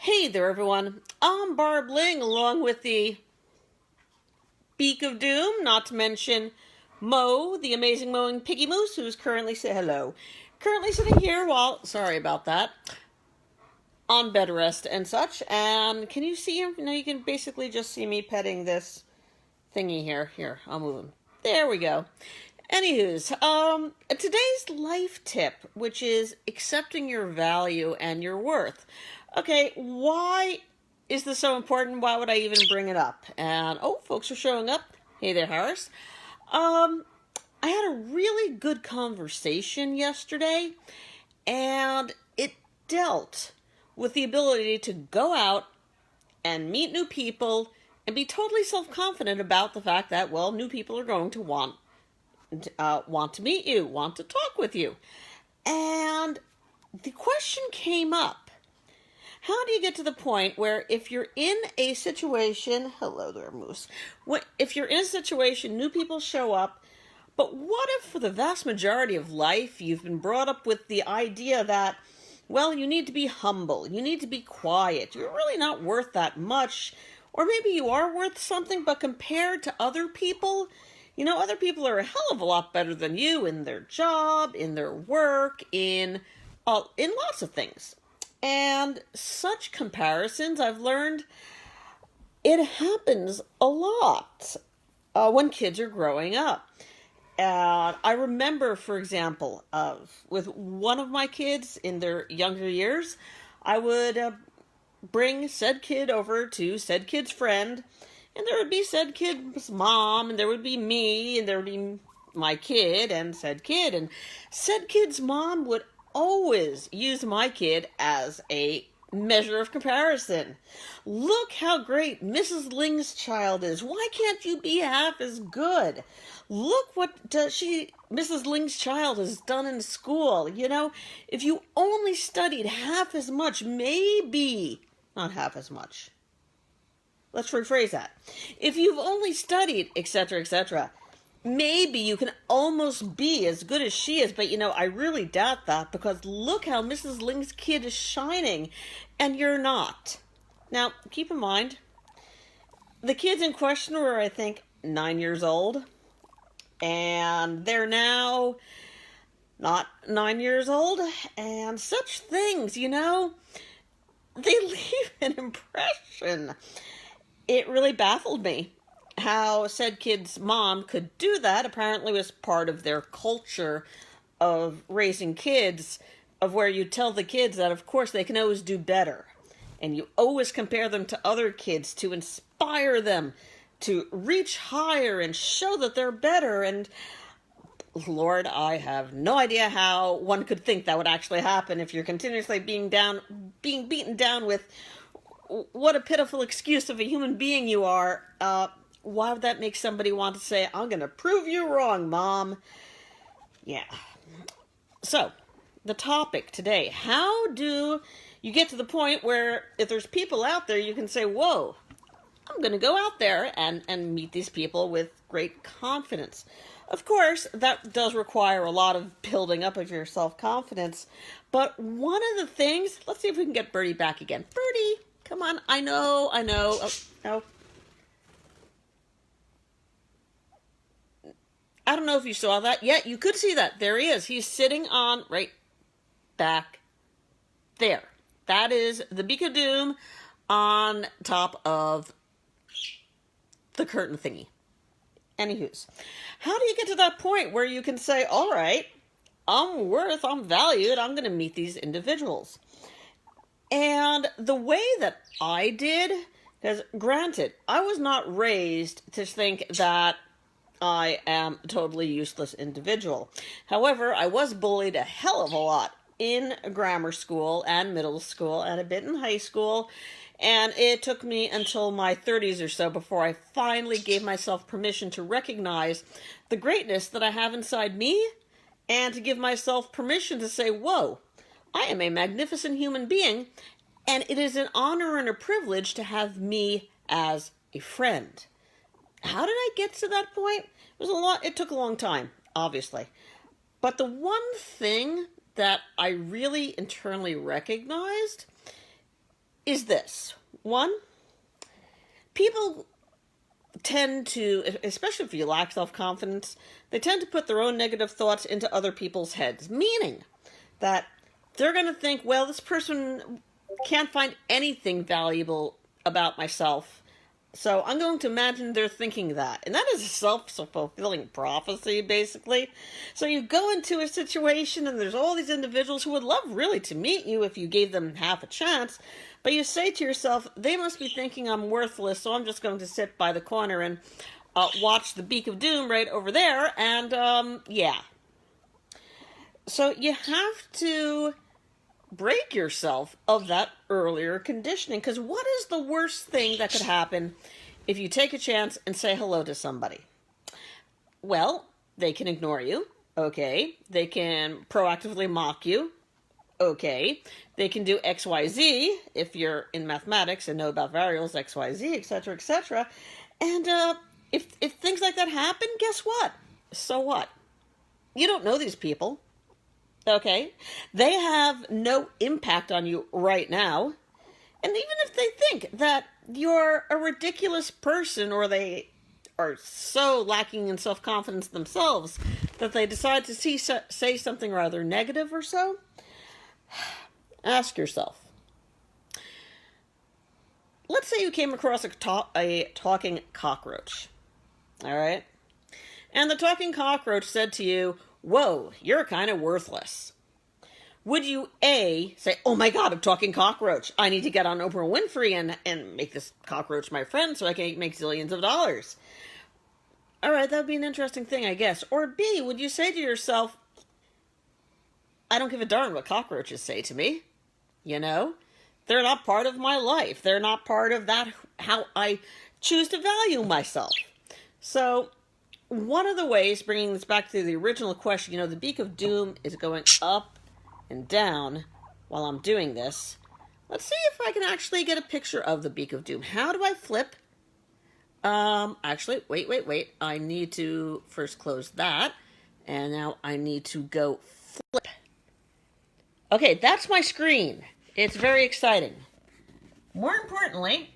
Hey there, everyone. I'm Barb Ling, along with the Beak of Doom, not to mention Mo, the amazing mowing piggy moose, who's currently currently sitting here sorry about that, on bed rest and such. And can you see him? No, you can basically just see me petting this thingy here. Here, I'll move him. There we go. Anywho's, today's life tip, which is accepting your value and your worth. Okay, why is this so important? Why would I even bring it up? And, oh, folks are showing up. Hey there, Harris. I had a really good conversation yesterday, and it dealt with the ability to go out and meet new people and be totally self-confident about the fact that, well, new people are going to want to meet you, want to talk with you. And the question came up: how do you get to the point where if you're in a situation, hello there, Moose, if you're in a situation, new people show up, but what if for the vast majority of life you've been brought up with the idea that, well, you need to be humble, you need to be quiet, you're really not worth that much, or maybe you are worth something, but compared to other people, other people are a hell of a lot better than you in their job, in their work, in lots of things. And such comparisons, I've learned, it happens a lot when kids are growing up. I remember, for example, with one of my kids in their younger years, I would bring said kid over to said kid's friend, and there would be said kid's mom, and there would be me, and there would be my kid, and said kid's mom would always use my kid as a measure of comparison. Look how great Mrs. Ling's child is. Why can't you be half as good? Look what Mrs. Ling's child has done in school. If you only studied half as much, maybe not half as much. Let's rephrase that. If you've only studied, etc., etc., maybe you can almost be as good as she is, but I really doubt that, because look how Mrs. Ling's kid is shining, and you're not. Now, keep in mind, the kids in question were, I think, 9 years old, and they're now not 9 years old, and such things, they leave an impression. It really baffled me how said kid's mom could do that. Apparently it was part of their culture of raising kids, of where you tell the kids that, of course, they can always do better. And you always compare them to other kids to inspire them to reach higher and show that they're better. And Lord, I have no idea how one could think that would actually happen if you're continuously being beaten down with what a pitiful excuse of a human being you are. Why would that make somebody want to say, I'm going to prove you wrong, Mom? Yeah. So, the topic today: how do you get to the point where if there's people out there, you can say, whoa, I'm going to go out there and meet these people with great confidence. Of course, that does require a lot of building up of your self-confidence. But one of the things, let's see if we can get Birdie back again. Birdie, come on. I know. Oh, no. I don't know if you saw that. Yeah, you could see that. There he is. He's sitting on right back there. That is the Beak of Doom on top of the curtain thingy. Anywho's, how do you get to that point where you can say, all right, I'm valued, I'm going to meet these individuals? And the way that I did, because granted, I was not raised to think that I am a totally useless individual. However, I was bullied a hell of a lot in grammar school and middle school and a bit in high school. And it took me until my 30s or so before I finally gave myself permission to recognize the greatness that I have inside me, and to give myself permission to say, whoa, I am a magnificent human being, and it is an honor and a privilege to have me as a friend. How did I get to that point? It took a long time, obviously. But the one thing that I really internally recognized is this. One, people tend to, especially if you lack self-confidence, they tend to put their own negative thoughts into other people's heads, meaning that they're going to think, well, this person can't find anything valuable about myself, so I'm going to imagine they're thinking that. And that is a self-fulfilling prophecy, basically. So you go into a situation and there's all these individuals who would love really to meet you if you gave them half a chance, but you say to yourself, they must be thinking I'm worthless, so I'm just going to sit by the corner and watch the Beak of Doom right over there, and yeah. So you have to break yourself of that earlier conditioning, because what is the worst thing that could happen if you take a chance and say hello to somebody? Well, they can ignore you, okay. They can proactively mock you, okay. They can do XYZ if you're in mathematics and know about variables, XYZ, etc., etc. And if things like that happen, guess what? So what? You don't know these people. Okay? They have no impact on you right now. And even if they think that you're a ridiculous person, or they are so lacking in self-confidence themselves that they decide to say something rather negative or so, ask yourself. Let's say you came across a talking cockroach. All right? And the talking cockroach said to you, whoa, you're kind of worthless. Would you A, say, oh my God, a talking cockroach. I need to get on Oprah Winfrey and make this cockroach my friend so I can make zillions of dollars. All right, that would be an interesting thing, I guess. Or B, would you say to yourself, I don't give a darn what cockroaches say to me. You know? They're not part of my life. They're not part of that, how I choose to value myself. So one of the ways, bringing this back to the original question, you know, the Beak of Doom is going up and down while I'm doing this. Let's see if I can actually get a picture of the Beak of Doom. How do I flip? Actually, wait. I need to first close that. And now I need to go flip. Okay, that's my screen. It's very exciting. More importantly,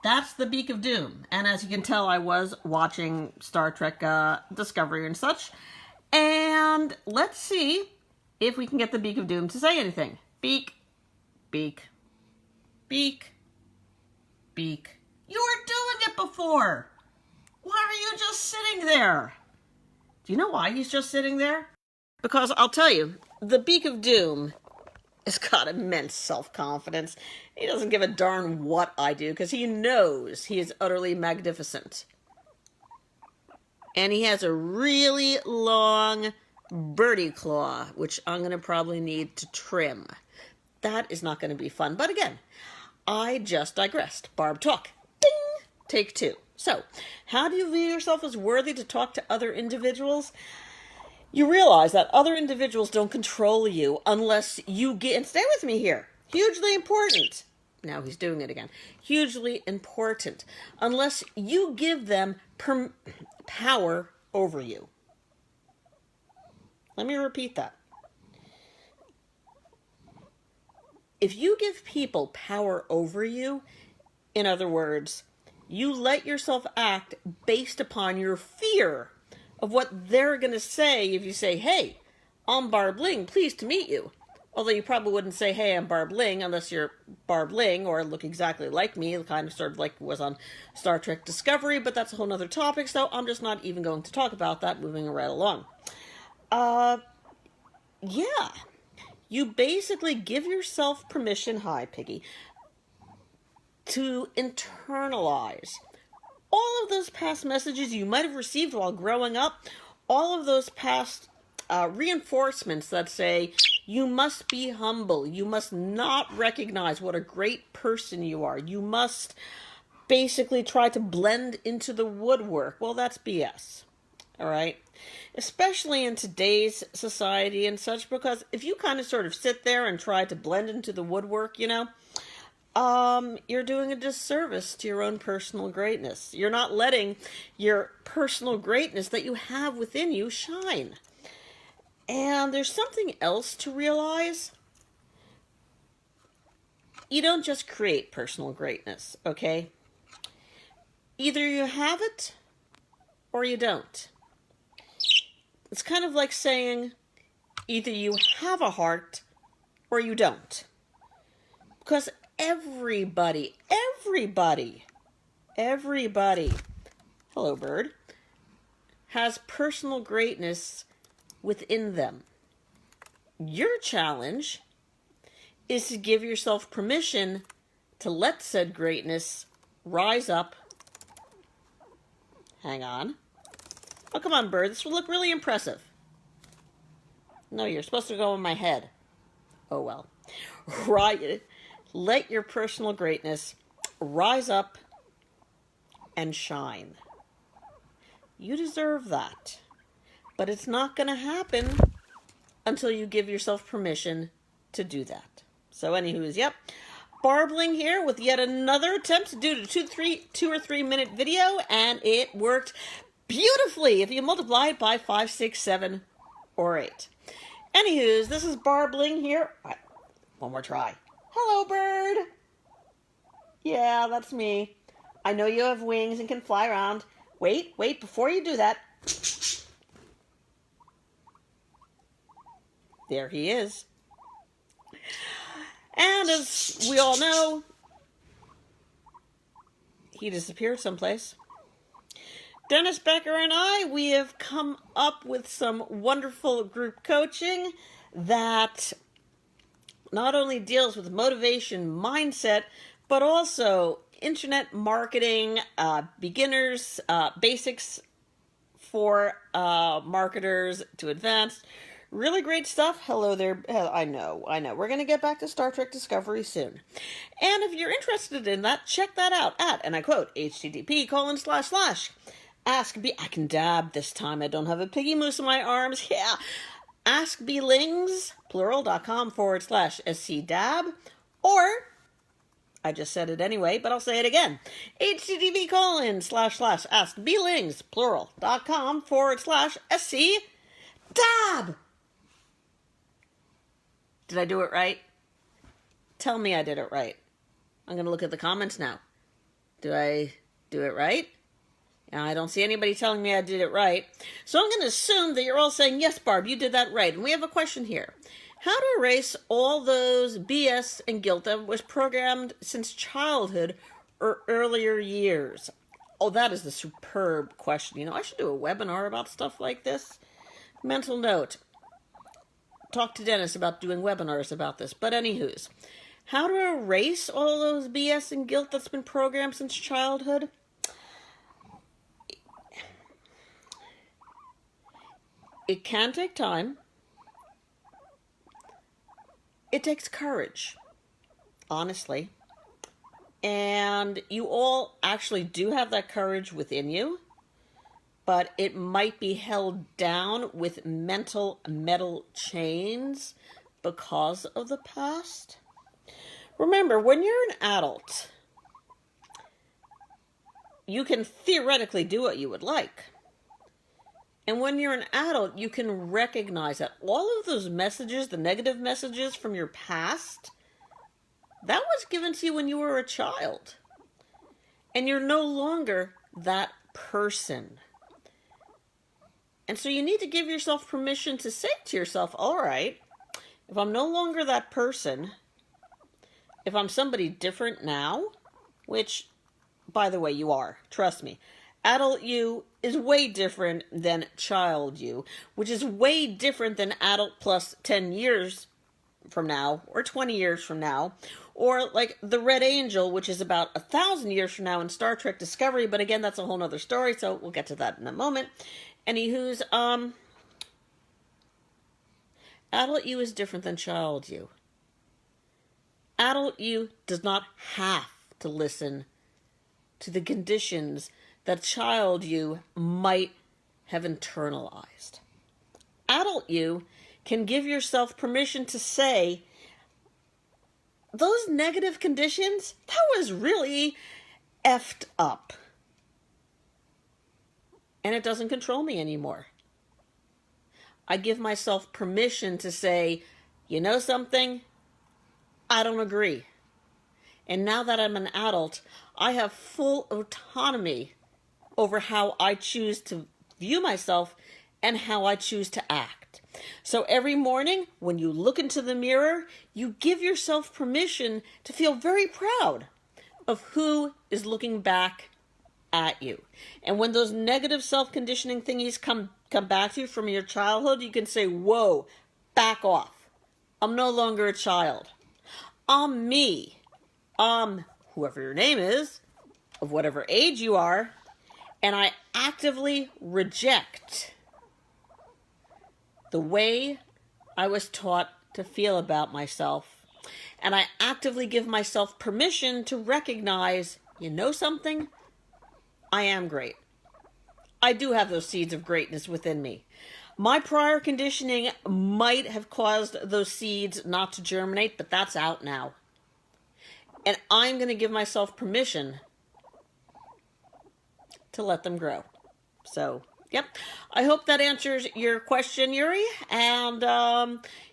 that's the Beak of Doom. And as you can tell, I was watching Star Trek Discovery and such. And let's see if we can get the Beak of Doom to say anything. Beak, beak, beak, beak. You were doing it before. Why are you just sitting there? Do you know why he's just sitting there? Because I'll tell you, the Beak of Doom has got immense self-confidence. He doesn't give a darn what I do because he knows he is utterly magnificent. And he has a really long birdie claw, which I'm going to probably need to trim. That is not going to be fun. But again, I just digressed. Barb talk. Ding! Take two. So, how do you view yourself as worthy to talk to other individuals? You realize that other individuals don't control you unless you get, and stay with me here, hugely important. Now he's doing it again. Hugely important. Unless you give them power over you. Let me repeat that. If you give people power over you, in other words, you let yourself act based upon your fear of what they're going to say if you say, hey, I'm Barb Ling, pleased to meet you. Although you probably wouldn't say, hey, I'm Barb Ling, unless you're Barb Ling or look exactly like me, kind of sort of like it was on Star Trek Discovery, but that's a whole nother topic, so I'm just not even going to talk about that, moving right along. Yeah. You basically give yourself permission, hi, Piggy, to internalize all of those past messages you might have received while growing up, all of those past reinforcements that say you must be humble, you must not recognize what a great person you are, you must basically try to blend into the woodwork. Well, that's BS, all right? Especially in today's society and such, because if you kind of sort of sit there and try to blend into the woodwork, you know, you're doing a disservice to your own personal greatness. You're not letting your personal greatness that you have within you shine. And there's something else to realize. you don't just create personal greatness, okay? Either you have it or you don't. It's kind of like saying either you have a heart or you don't. Because everybody, hello bird, has personal greatness within them. Your challenge is to give yourself permission to let said greatness rise up. Hang on. Oh, come on, bird. This will look really impressive. No, you're supposed to go in my head. Oh, well. Right. Let your personal greatness rise up and shine. You deserve that. But it's not going to happen until you give yourself permission to do that. So, anywho's, yep. Barbling here with yet another attempt to do a 2 or 3 minute video, and it worked beautifully if you multiply it by 5, 6, 7, or 8. Anywho's, this is Barbling here. Right, one more try. Hello, bird. Yeah, that's me. I know you have wings and can fly around. Wait, before you do that. There he is. And as we all know, he disappeared someplace. Dennis Becker and I, we have come up with some wonderful group coaching that not only deals with motivation mindset, but also internet marketing, beginners, basics for marketers to advanced. Really great stuff. Hello there. I know. We're going to get back to Star Trek Discovery soon. And if you're interested in that, check that out at, and I quote, http:// I can dab this time. I don't have a piggy moose in my arms. Yeah. AskBlings, plural.com/scdab, or, I just said it anyway, but I'll say it again, http://askblings, plural.com/scdab. Did I do it right? Tell me I did it right. I'm going to look at the comments now. Did I do it right? I don't see anybody telling me I did it right. So I'm going to assume that you're all saying, yes, Barb, you did that right. And we have a question here. How to erase all those BS and guilt that was programmed since childhood or earlier years? Oh, that is the superb question. You know, I should do a webinar about stuff like this. Mental note. Talk to Dennis about doing webinars about this. But anywho's, how to erase all those BS and guilt that's been programmed since childhood? It can take time. It takes courage, honestly. And you all actually do have that courage within you, but it might be held down with mental metal chains because of the past. Remember, when you're an adult, you can theoretically do what you would like. And when you're an adult, you can recognize that all of those messages, the negative messages from your past, that was given to you when you were a child. And you're no longer that person. And so you need to give yourself permission to say to yourself, all right, if I'm no longer that person, if I'm somebody different now, which, by the way, you are, trust me, adult you is way different than child you, which is way different than adult plus 10 years from now, or 20 years from now, or like the Red Angel, which is about 1,000 years from now in Star Trek Discovery, but again, that's a whole nother story, so we'll get to that in a moment. Anywho's, adult you is different than child you. Adult you does not have to listen to the conditions that child you might have internalized. Adult you can give yourself permission to say, those negative conditions, that was really effed up. And it doesn't control me anymore. I give myself permission to say, you know something? I don't agree. And now that I'm an adult, I have full autonomy over how I choose to view myself and how I choose to act. So every morning when you look into the mirror, you give yourself permission to feel very proud of who is looking back at you. And when those negative self-conditioning thingies come back to you from your childhood, you can say, whoa, back off. I'm no longer a child. I'm me. I'm whoever your name is, of whatever age you are, and I actively reject the way I was taught to feel about myself. And I actively give myself permission to recognize, you know something? I am great. I do have those seeds of greatness within me. My prior conditioning might have caused those seeds not to germinate, but that's out now. And I'm going to give myself permission to let them grow. So, yep. I hope that answers your question, Yuri. And,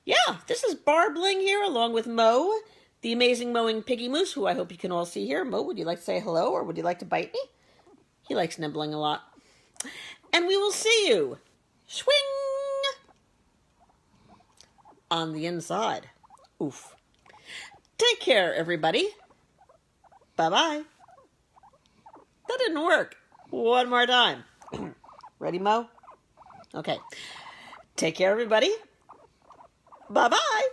yeah, this is Barb Ling here along with Mo, the amazing mowing piggy moose, who I hope you can all see here. Mo, would you like to say hello or would you like to bite me? He likes nibbling a lot. And we will see you, swing, on the inside. Oof. Take care, everybody. Bye-bye. That didn't work. One more time. Ready, Mo? Okay. Take care, everybody. Bye-bye.